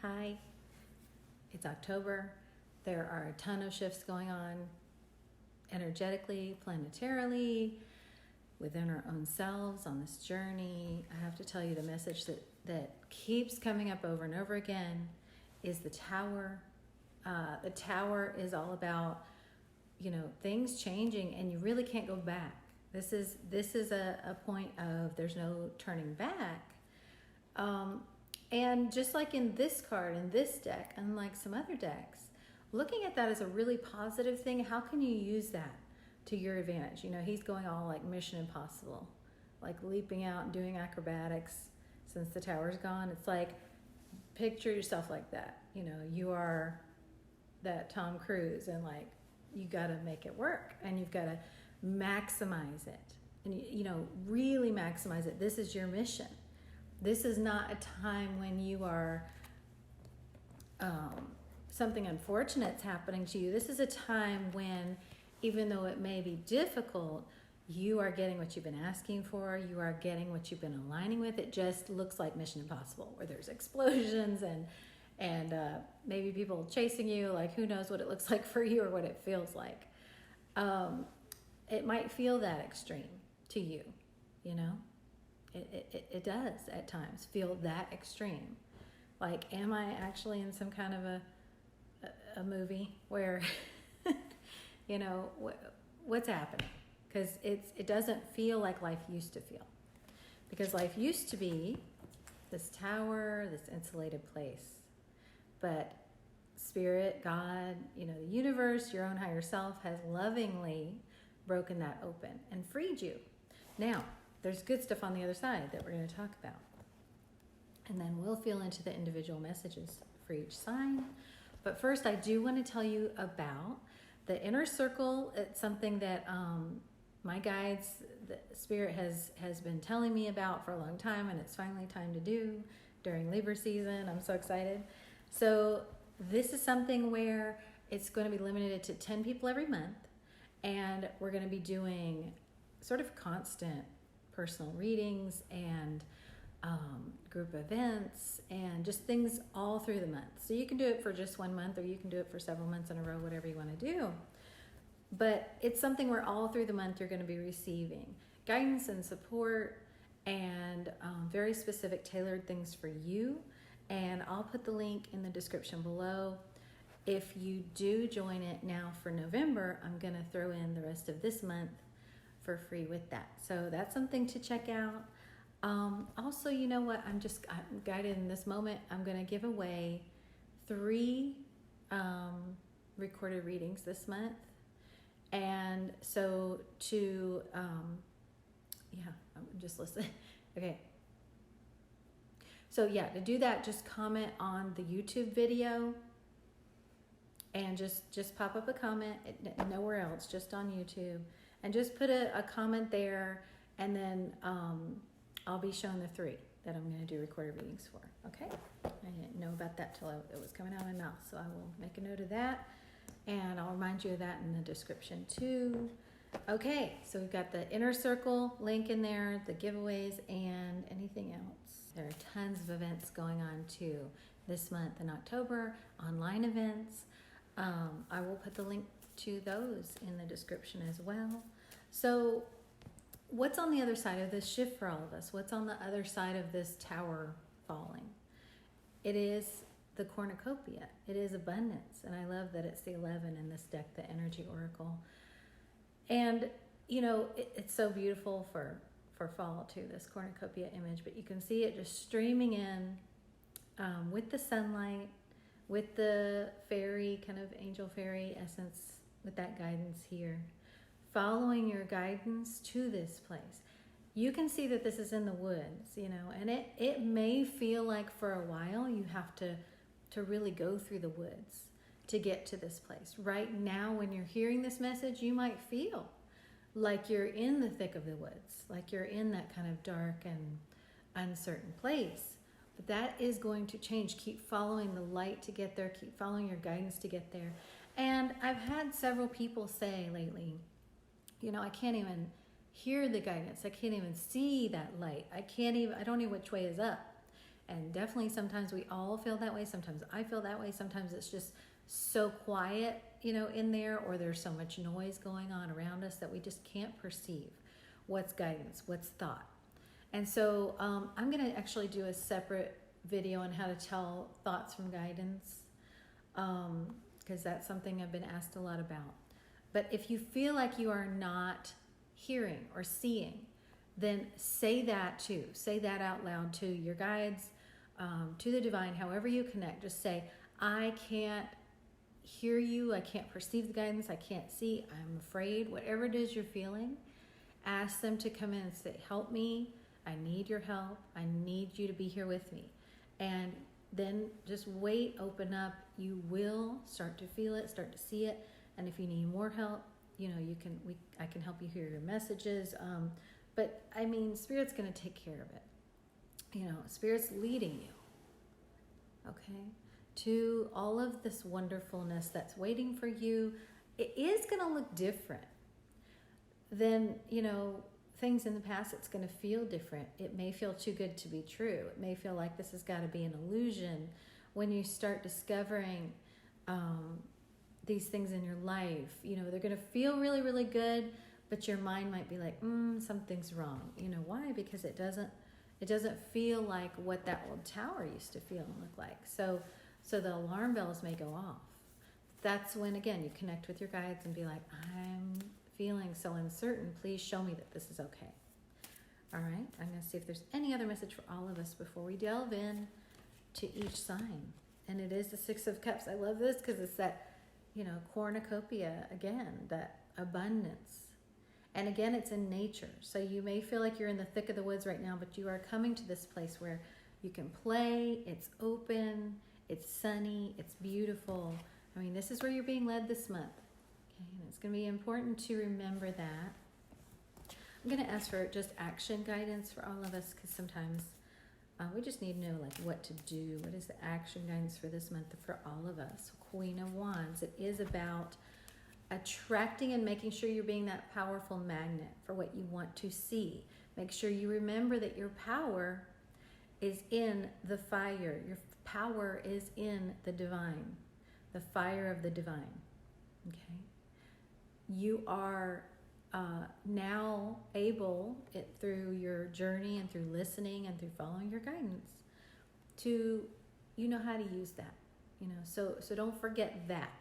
Hi, it's October. There are a ton of shifts going on energetically, planetarily, within our own selves on this journey. I have to tell you the message that keeps coming up over and over again is the Tower. The Tower is all about, things changing, and you really can't go back. This is a point of there's no turning back. And just like in this card, in this deck, unlike some other decks, looking at that as a really positive thing, how can you use that to your advantage? He's going all like Mission Impossible, like leaping out and doing acrobatics since the Tower's gone. It's like, picture yourself like that. You are that Tom Cruise, and like, you got to make it work, and you've got to maximize it, and really maximize it. This is your mission. This is not a time when you are something unfortunate's happening to you. This is a time when, even though it may be difficult, you are getting what you've been asking for. You are getting what you've been aligning with. It just looks like Mission Impossible, where there's explosions and maybe people chasing you. Like, who knows what it looks like for you or what it feels like. It might feel that extreme to you, It does at times feel that extreme. Like, am I actually in some kind of a movie where, what's happening? Because it doesn't feel like life used to feel. Because life used to be this tower, this insulated place. But Spirit, God, the universe, your own higher self has lovingly broken that open and freed you. Now, there's good stuff on the other side that we're going to talk about. And then we'll feel into the individual messages for each sign. But first, I do want to tell you about the inner circle. It's something that my guides, the Spirit has been telling me about for a long time, and it's finally time to do during Libra season. I'm so excited. So this is something where it's going to be limited to 10 people every month, and we're going to be doing sort of constant personal readings and group events and just things all through the month. So you can do it for just 1 month, or you can do it for several months in a row, whatever you want to do. But it's something where all through the month you're going to be receiving guidance and support and very specific tailored things for you. And I'll put the link in the description below. If you do join it now for November, I'm going to throw in the rest of this month for free with that. So that's something to check out. Also, you know what? I'm guided in this moment. I'm going to give away 3 recorded readings this month. And so I'm just listening. Okay. So yeah, to do that, just comment on the YouTube video and just pop up a comment, nowhere else, just on YouTube, and just put a comment there, and then I'll be showing the 3 that I'm going to do recorded readings for. Okay? I didn't know about that till it was coming out of my mouth, so I will make a note of that, and I'll remind you of that in the description too. Okay, so we've got the inner circle link in there, the giveaways, and anything else. There are tons of events going on too this month in October, online events. I will put the link to those in the description as well. So what's on the other side of this shift for all of us? What's on the other side of this tower falling? It is the cornucopia. It is abundance. And I love that it's the 11 in this deck, the energy oracle. And, it's so beautiful for fall too, this cornucopia image. But you can see it just streaming in with the sunlight, with the fairy, kind of angel fairy essence, with that guidance here. Following your guidance to this place. You can see that this is in the woods, and it may feel like for a while you have to really go through the woods to get to this place. Right now, when you're hearing this message, you might feel like you're in the thick of the woods, like you're in that kind of dark and uncertain place. But that is going to change. Keep following the light to get there. Keep following your guidance to get there. And I've had several people say lately, I can't even hear the guidance. I can't even see that light. I don't know which way is up. And definitely sometimes we all feel that way. Sometimes I feel that way. Sometimes it's just so quiet, in there, or there's so much noise going on around us that we just can't perceive what's guidance, what's thought. And so I'm going to actually do a separate video on how to tell thoughts from guidance, because that's something I've been asked a lot about. But if you feel like you are not hearing or seeing, then say that too. Say that out loud to your guides, to the divine, however you connect. Just say, I can't hear you, I can't perceive the guidance, I can't see, I'm afraid. Whatever it is you're feeling, ask them to come in and say, help me, I need your help, I need you to be here with me. And then just wait, open up. You will start to feel it, start to see it. And if you need more help, I can help you hear your messages. But I mean, Spirit's going to take care of it. Spirit's leading you, okay, to all of this wonderfulness that's waiting for you. It is going to look different than, things in the past. It's going to feel different. It may feel too good to be true. It may feel like this has got to be an illusion. When you start discovering these things in your life, they're going to feel really, really good, but your mind might be like, something's wrong. Why? Because it doesn't feel like what that old tower used to feel and look like. So the alarm bells may go off. That's when, again, you connect with your guides and be like, I'm feeling so uncertain. Please show me that this is okay. All right. I'm going to see if there's any other message for all of us before we delve in to each sign. And it is the Six of Cups. I love this because it's that, cornucopia again, that abundance. And again, it's in nature. So you may feel like you're in the thick of the woods right now, but you are coming to this place where you can play. It's open. It's sunny. It's beautiful. I mean, this is where you're being led this month. Okay, and it's going to be important to remember that. I'm going to ask for just action guidance for all of us, because sometimes we just need to know what to do. What is the action guidance for this month for all of us? Queen of Wands. It is about attracting and making sure you're being that powerful magnet for what you want to see. Make sure you remember that your power is in the fire. Your power is in the divine, the fire of the divine. Okay? You are now able, through your journey and through listening and through following your guidance, to how to use that. So don't forget that,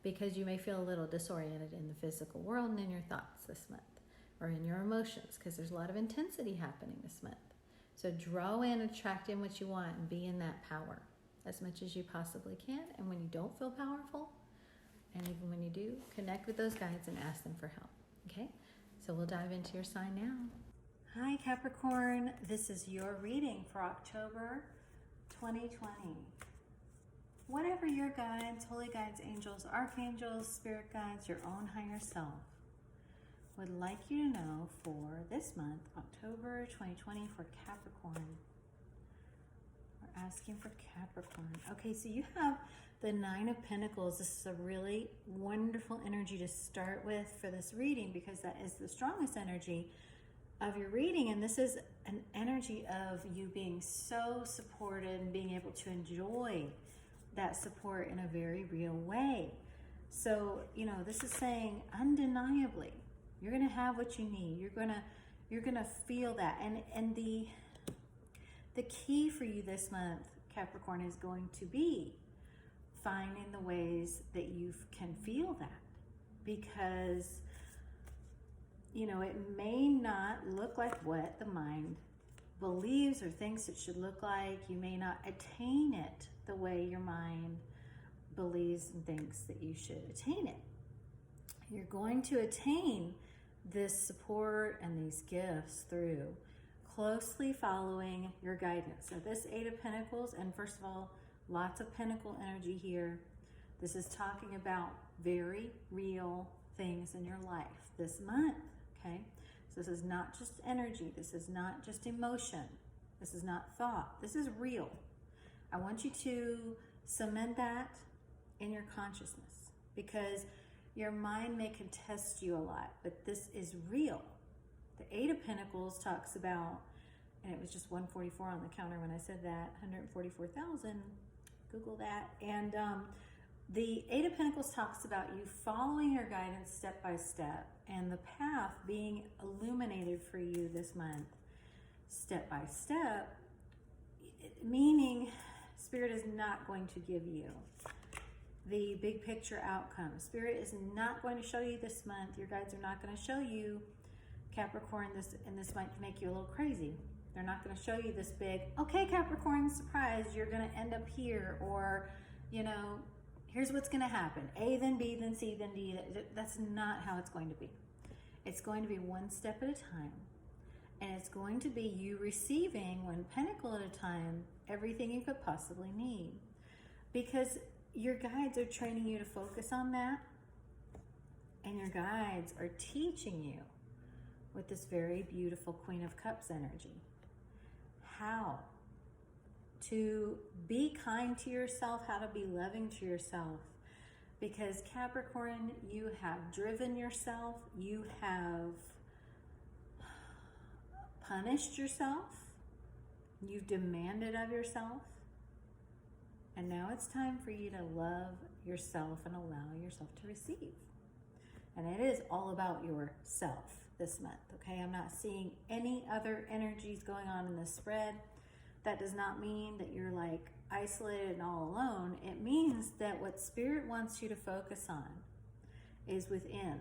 because you may feel a little disoriented in the physical world and in your thoughts this month, or in your emotions, because there's a lot of intensity happening this month. So draw in, attract in what you want, and be in that power as much as you possibly can. And when you don't feel powerful, and even when you do, connect with those guides and ask them for help. Okay, so we'll dive into your sign now. Hi Capricorn, this is your reading for October 2020. Whatever your guides, holy guides, angels, archangels, spirit guides, your own higher self would like you to know for this month, October 2020, for Capricorn. We're asking for Capricorn. Okay, so you have the Nine of Pentacles. This is a really wonderful energy to start with for this reading, because that is the strongest energy of your reading. And this is an energy of you being so supported and being able to enjoy that support in a very real way. So, this is saying undeniably, you're going to have what you need. You're going to feel that. And the key for you this month, Capricorn, is going to be finding the ways that you can feel that, because it may not look like what the mind believes or thinks it should look like. You may not attain it the way your mind believes and thinks that you should attain it. You're going to attain this support and these gifts through closely following your guidance. So this Eight of Pentacles, and first of all, lots of pentacle energy here. This is talking about very real things in your life this month, okay? So this is not just energy. This is not just emotion. This is not thought. This is real. I want you to cement that in your consciousness, because your mind may contest you a lot, but this is real. The Eight of Pentacles talks about and it was just 144 on the counter when I said that, 144,000. Google that. And the Eight of Pentacles talks about you following your guidance step by step and the path being illuminated for you this month, step by step, meaning Spirit is not going to give you the big picture outcome. Spirit is not going to show you this month. Your guides are not going to show you, Capricorn, this might make you a little crazy. They're not going to show you this big, okay, Capricorn, surprise, you're going to end up here, or, you know, here's what's going to happen. A, then B, then C, then D. That's not how it's going to be. It's going to be one step at a time. And it's going to be you receiving one pentacle at a time, everything you could possibly need. Because your guides are training you to focus on that. And your guides are teaching you with this very beautiful Queen of Cups energy how to be kind to yourself, how to be loving to yourself. Because Capricorn, you have driven yourself, you have punished yourself, you've demanded of yourself, and now it's time for you to love yourself and allow yourself to receive. And it is all about yourself this month, okay? I'm not seeing any other energies going on in this spread. That does not mean that you're like isolated and all alone. It means that what Spirit wants you to focus on is within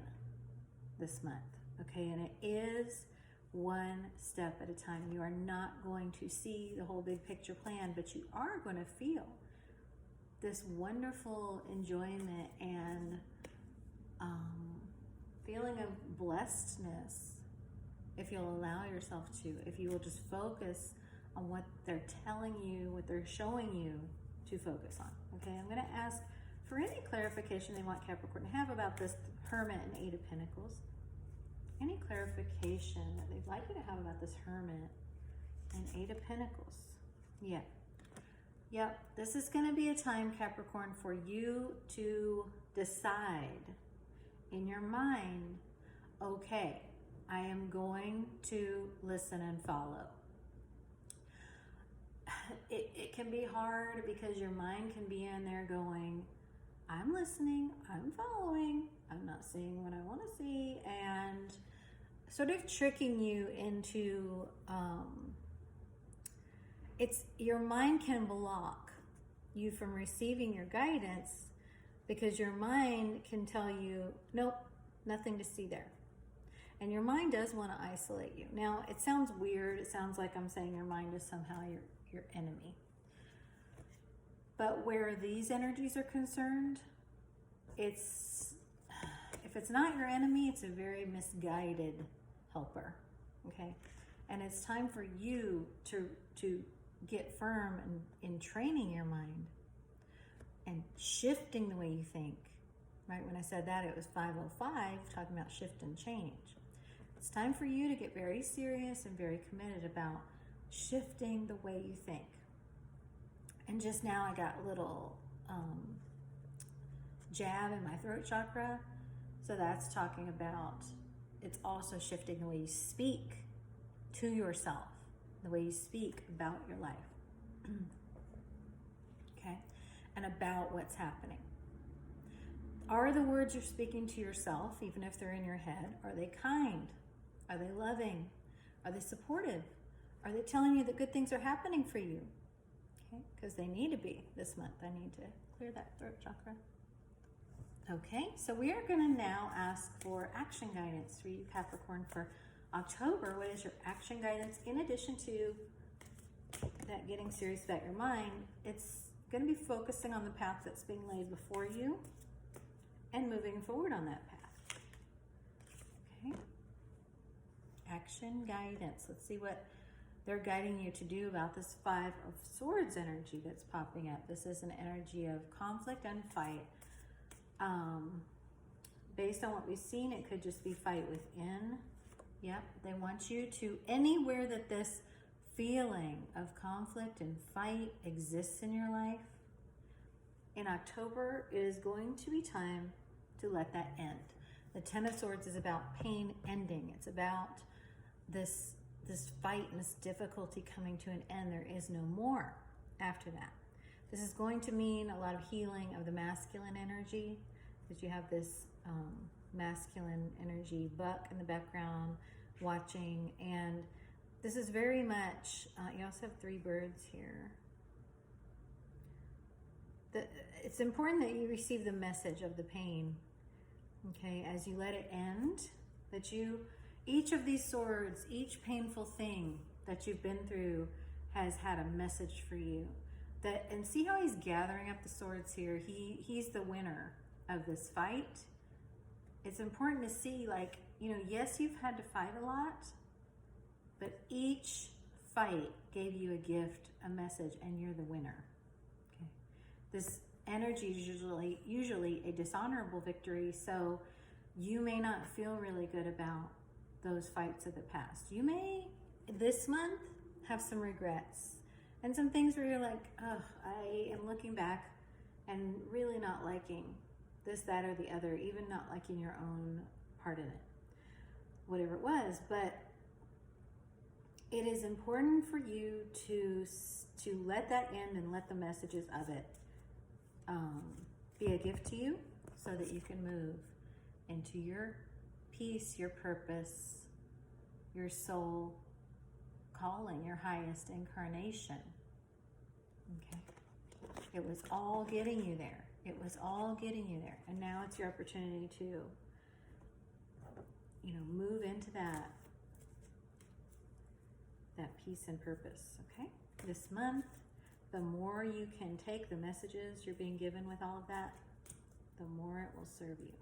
this month, okay? And it is one step at a time. You are not going to see the whole big picture plan, but you are going to feel this wonderful enjoyment and feeling of blessedness if you'll allow yourself to, if you will just focus on what they're telling you, what they're showing you to focus on. Okay, I'm going to ask for any clarification they want Capricorn to have about this Hermit and Eight of Pentacles. Any clarification that they'd like you to have about this Hermit and Eight of Pentacles. Yep, this is going to be a time, Capricorn, for you to decide in your mind, okay, I am going to listen and follow. It can be hard because your mind can be in there going, I'm listening, I'm following, I'm not seeing what I want to see, and sort of tricking you into, your mind can block you from receiving your guidance because your mind can tell you, nope, nothing to see there. And your mind does want to isolate you. Now, it sounds weird. It sounds like I'm saying your mind is somehow your enemy. But where these energies are concerned, if it's not your enemy, it's a very misguided helper, okay? And it's time for you to get firm in training your mind and shifting the way you think, right? When I said that, it was 505, talking about shift and change. It's time for you to get very serious and very committed about shifting the way you think. And just now I got a little jab in my throat chakra. So that's talking about, it's also shifting the way you speak to yourself, the way you speak about your life. Okay? And about what's happening. Are the words you're speaking to yourself, even if they're in your head, are they kind? Are they loving? Are they supportive? Are they telling you that good things are happening for you? Okay, because they need to be this month. I need to clear that throat chakra. Okay, so we are going to now ask for action guidance for you, Capricorn, for October. What is your action guidance? In addition to that getting serious about your mind, it's going to be focusing on the path that's being laid before you and moving forward on that path. Okay. Action guidance. Let's see what they're guiding you to do about this Five of Swords energy that's popping up. This is an energy of conflict and fight. Based on what we've seen, it could just be fight within. Yep, they want you to, anywhere that this feeling of conflict and fight exists in your life, in October, it is going to be time to let that end. The Ten of Swords is about pain ending. It's about this this fight and this difficulty coming to an end. There is no more after that. This is going to mean a lot of healing of the masculine energy, because you have this masculine energy buck in the background watching, and this is very much, you also have 3 birds here. It's important that you receive the message of the pain, okay, as you let it end, that each of these swords, each painful thing that you've been through has had a message for you. And see how he's gathering up the swords here? He's the winner of this fight. It's important to see, like, yes, you've had to fight a lot, but each fight gave you a gift, a message, and you're the winner. Okay. This energy is usually a dishonorable victory, so you may not feel really good about those fights of the past. You may, this month, have some regrets and some things where you're like, oh, I am looking back and really not liking this, that, or the other, even not liking your own part in it, whatever it was. But it is important for you to let that end and let the messages of it be a gift to you, so that you can move into your peace, your purpose, your soul calling, your highest incarnation. Okay. It was all getting you there. It was all getting you there. And now it's your opportunity to, move into that peace and purpose, okay? This month, the more you can take the messages you're being given with all of that, the more it will serve you.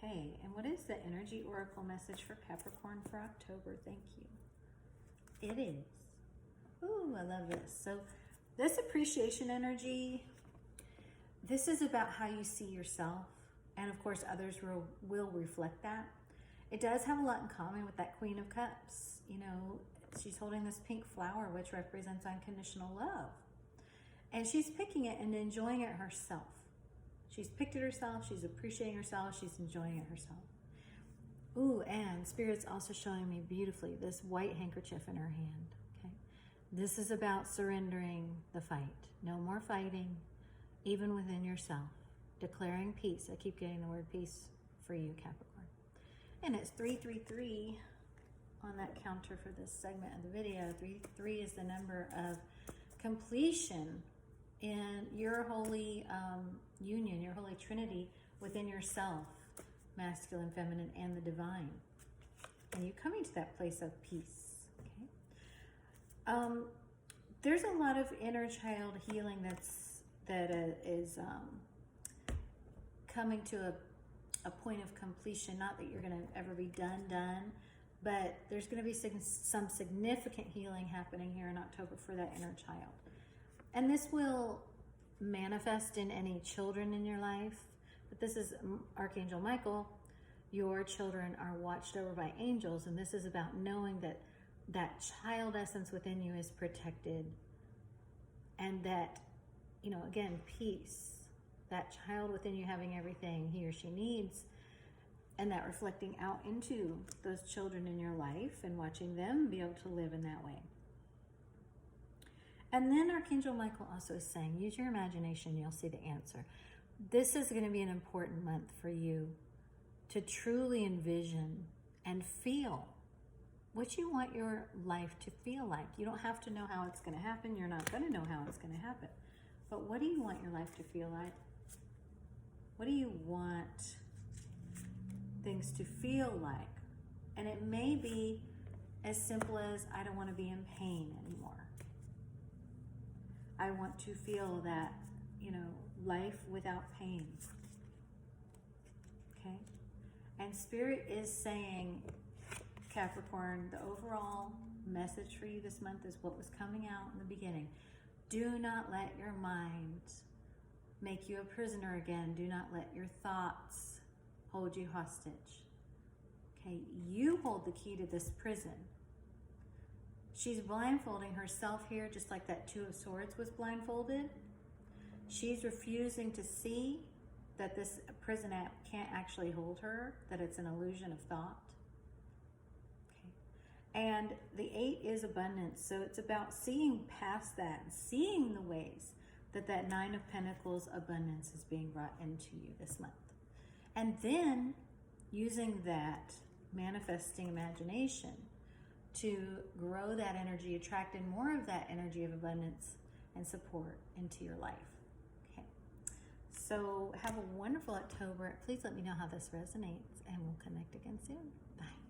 Okay, and what is the energy oracle message for Capricorn for October? Thank you. It is. Ooh, I love this. So this appreciation energy, this is about how you see yourself. And of course, others will reflect that. It does have a lot in common with that Queen of Cups. She's holding this pink flower, which represents unconditional love. And she's picking it and enjoying it herself. She's picked it herself, she's appreciating herself, she's enjoying it herself. Ooh, and Spirit's also showing me beautifully this white handkerchief in her hand, okay? This is about surrendering the fight. No more fighting, even within yourself. Declaring peace. I keep getting the word peace for you, Capricorn. And it's 333 on that counter for this segment of the video. 3 is the number of completion in your holy union, your holy trinity within yourself, masculine, feminine, and the divine. And you coming to that place of peace, okay? There's a lot of inner child healing that is coming to a point of completion. Not that you're going to ever be done, but there's going to be some significant healing happening here in October for that inner child. And this will manifest in any children in your life. But this is Archangel Michael. Your children are watched over by angels. And this is about knowing that that child essence within you is protected. And that, again, peace. That child within you having everything he or she needs. And that reflecting out into those children in your life and watching them be able to live in that way. And then Archangel Michael also is saying, use your imagination, you'll see the answer. This is going to be an important month for you to truly envision and feel what you want your life to feel like. You don't have to know how it's going to happen. You're not going to know how it's going to happen. But what do you want your life to feel like? What do you want things to feel like? And it may be as simple as, I don't want to be in pain anymore. I want to feel that, life without pain. Okay? And Spirit is saying, Capricorn, the overall message for you this month is what was coming out in the beginning. Do not let your mind make you a prisoner again. Do not let your thoughts hold you hostage. Okay? You hold the key to this prison. She's blindfolding herself here, just like that Two of Swords was blindfolded. She's refusing to see that this prison app can't actually hold her, that it's an illusion of thought. Okay. And the 8 is abundance. So it's about seeing past that, seeing the ways that that 9 of Pentacles abundance is being brought into you this month. And then using that manifesting imagination to grow that energy, attracting more of that energy of abundance and support into your life. Okay. So have a wonderful October. Please let me know how this resonates, and we'll connect again soon. Bye.